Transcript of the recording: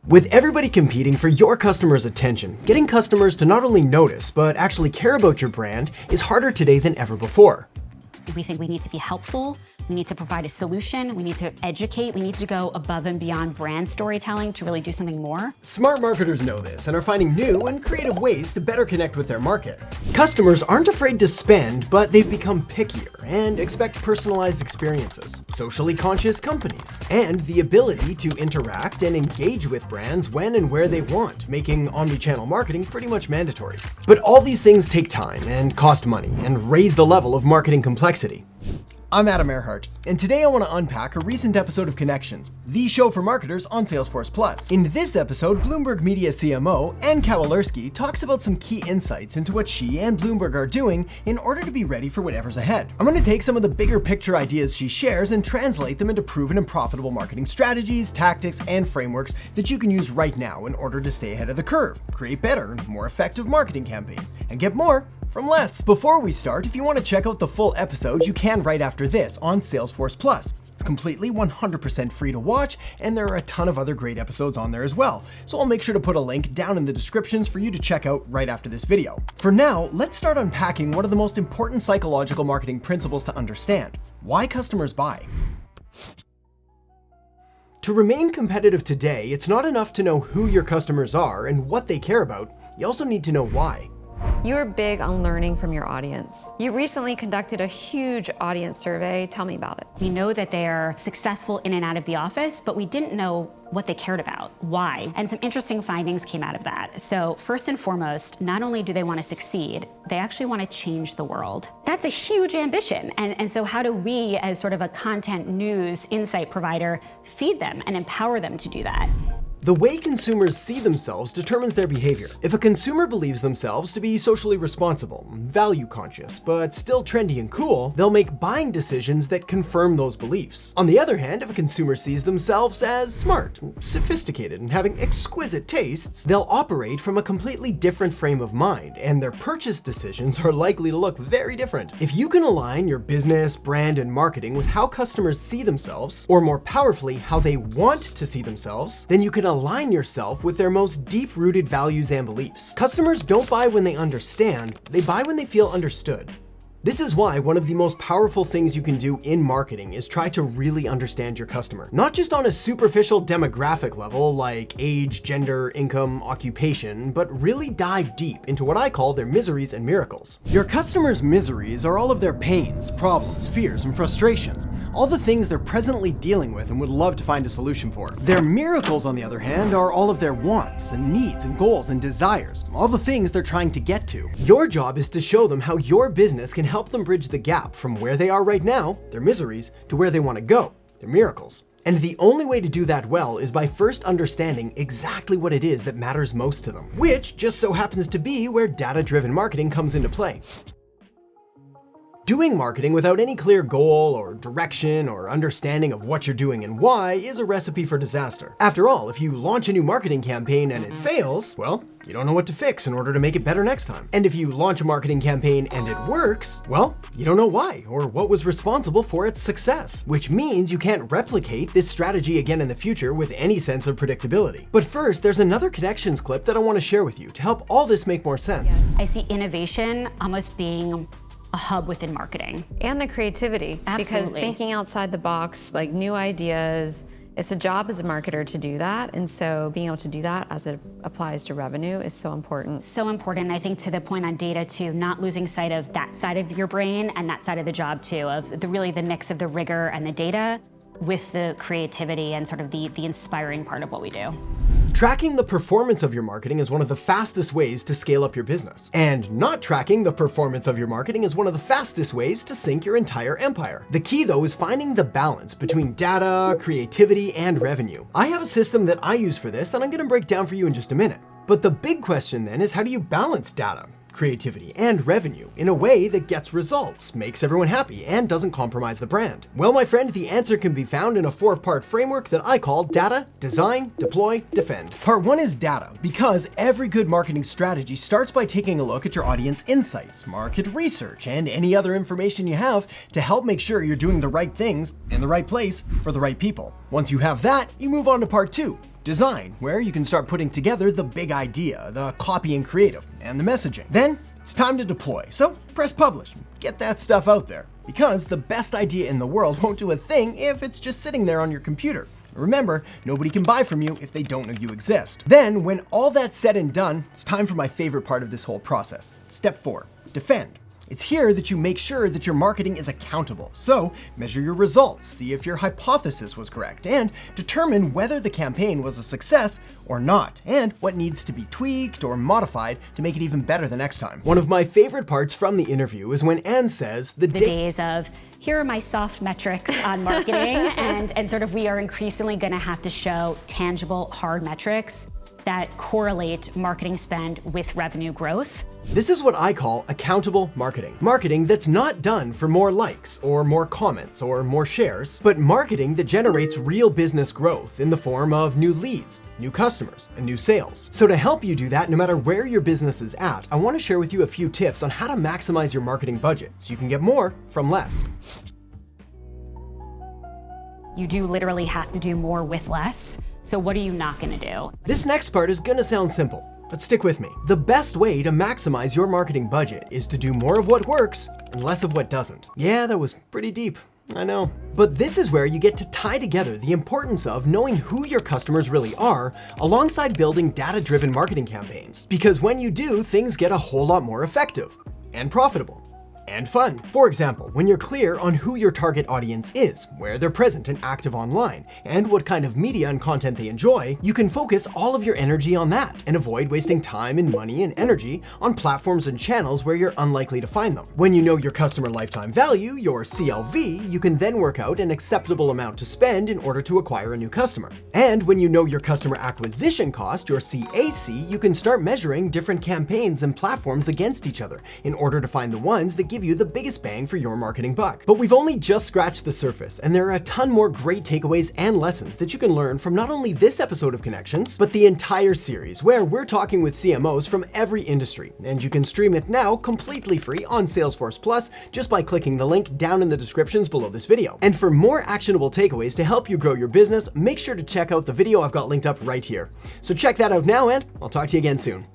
With everybody competing for your customers' attention, getting customers to not only notice, but actually care about your brand is harder today than ever before. We think we need to be helpful, we need to provide a solution, we need to educate, we need to go above and beyond brand storytelling to really do something more. Smart marketers know this and are finding new and creative ways to better connect with their market. Customers aren't afraid to spend, but they've become pickier and expect personalized experiences, socially conscious companies, and the ability to interact and engage with brands when and where they want, making omnichannel marketing pretty much mandatory. But all these things take time and cost money and raise the level of marketing complexity. I'm Erhart, and today I want to unpack a recent episode of Connections, the show for marketers on Salesforce Plus. In this episode, Bloomberg Media CMO Ann Kawalerski talks about some key insights into what she and Bloomberg are doing in order to be ready for whatever's ahead. I'm going to take some of the bigger picture ideas she shares and translate them into proven and profitable marketing strategies, tactics, and frameworks that you can use right now in order to stay ahead of the curve, create better and more effective marketing campaigns, and get more from less. Before we start, if you want to check out the full episode, you can right after this on Salesforce Plus. It's completely 100% free to watch, and there are a ton of other great episodes on there as well. So I'll make sure to put a link down in the descriptions for you to check out right after this video. For now, let's start unpacking one of the most important psychological marketing principles to understand: why customers buy. To remain competitive today, it's not enough to know who your customers are and what they care about. You also need to know why. You're big on learning from your audience. You recently conducted a huge audience survey. Tell me about it. We know that they're successful in and out of the office, but we didn't know what they cared about, why. And some interesting findings came out of that. So first and foremost, not only do they want to succeed, they actually want to change the world. That's a huge ambition. And so how do we, as sort of a content news insight provider, feed them and empower them to do that? The way consumers see themselves determines their behavior. If a consumer believes themselves to be socially responsible, value conscious, but still trendy and cool, they'll make buying decisions that confirm those beliefs. On the other hand, if a consumer sees themselves as smart, sophisticated, and having exquisite tastes, they'll operate from a completely different frame of mind, and their purchase decisions are likely to look very different. If you can align your business, brand, and marketing with how customers see themselves, or more powerfully, how they want to see themselves, then you can align yourself with their most deep-rooted values and beliefs. Customers don't buy when they understand, they buy when they feel understood. This is why one of the most powerful things you can do in marketing is try to really understand your customer. Not just on a superficial demographic level like age, gender, income, occupation, but really dive deep into what I call their miseries and miracles. Your customers' miseries are all of their pains, problems, fears, and frustrations. All the things they're presently dealing with and would love to find a solution for. Their miracles, on the other hand, are all of their wants and needs and goals and desires, all the things they're trying to get to. Your job is to show them how your business can help them bridge the gap from where they are right now, their miseries, to where they want to go, their miracles. And the only way to do that well is by first understanding exactly what it is that matters most to them, which just so happens to be where data-driven marketing comes into play. Doing marketing without any clear goal or direction or understanding of what you're doing and why is a recipe for disaster. After all, if you launch a new marketing campaign and it fails, well, you don't know what to fix in order to make it better next time. And if you launch a marketing campaign and it works, well, you don't know why or what was responsible for its success, which means you can't replicate this strategy again in the future with any sense of predictability. But first, there's another Connections clip that I want to share with you to help all this make more sense. I see innovation almost being a hub within marketing. And the creativity. Absolutely. Because thinking outside the box, like new ideas, it's a job as a marketer to do that. And so being able to do that as it applies to revenue is so important. So important, I think, to the point on data too, not losing sight of that side of your brain and that side of the job too, of really the mix of the rigor and the data with the creativity and sort of the inspiring part of what we do. Tracking the performance of your marketing is one of the fastest ways to scale up your business. And not tracking the performance of your marketing is one of the fastest ways to sink your entire empire. The key though is finding the balance between data, creativity, and revenue. I have a system that I use for this that I'm going to break down for you in just a minute. But the big question then is, how do you balance data, creativity, and revenue in a way that gets results, makes everyone happy, and doesn't compromise the brand? Well, my friend, the answer can be found in a 4-part framework that I call Data, Design, Deploy, Defend. Part 1 is data, because every good marketing strategy starts by taking a look at your audience insights, market research, and any other information you have to help make sure you're doing the right things in the right place for the right people. Once you have that, you move on to part 2, Design, where you can start putting together the big idea, the copy and creative, and the messaging. Then it's time to deploy, so press publish. Get that stuff out there, because the best idea in the world won't do a thing if it's just sitting there on your computer. Remember, nobody can buy from you if they don't know you exist. Then, when all that's said and done, it's time for my favorite part of this whole process. Step 4, defend. It's here that you make sure that your marketing is accountable. So, measure your results, see if your hypothesis was correct, and determine whether the campaign was a success or not, and what needs to be tweaked or modified to make it even better the next time. One of my favorite parts from the interview is when Anne says the days of, here are my soft metrics on marketing, and sort of we are increasingly gonna have to show tangible, hard metrics that correlate marketing spend with revenue growth. This is what I call accountable marketing. Marketing that's not done for more likes or more comments or more shares, but marketing that generates real business growth in the form of new leads, new customers, and new sales. So to help you do that, no matter where your business is at, I want to share with you a few tips on how to maximize your marketing budget so you can get more from less. You do literally have to do more with less. So what are you not gonna do? This next part is gonna sound simple, but stick with me. The best way to maximize your marketing budget is to do more of what works and less of what doesn't. Yeah, that was pretty deep, I know. But this is where you get to tie together the importance of knowing who your customers really are alongside building data-driven marketing campaigns. Because when you do, things get a whole lot more effective and profitable. And fun. For example, when you're clear on who your target audience is, where they're present and active online, and what kind of media and content they enjoy, you can focus all of your energy on that and avoid wasting time and money and energy on platforms and channels where you're unlikely to find them. When you know your customer lifetime value, your CLV, you can then work out an acceptable amount to spend in order to acquire a new customer. And when you know your customer acquisition cost, your CAC, you can start measuring different campaigns and platforms against each other in order to find the ones that give you the biggest bang for your marketing buck. But we've only just scratched the surface, and there are a ton more great takeaways and lessons that you can learn from not only this episode of Connections, but the entire series, where we're talking with CMOs from every industry. And you can stream it now completely free on Salesforce Plus just by clicking the link down in the descriptions below this video. And for more actionable takeaways to help you grow your business, make sure to check out the video I've got linked up right here. So check that out now, and I'll talk to you again soon.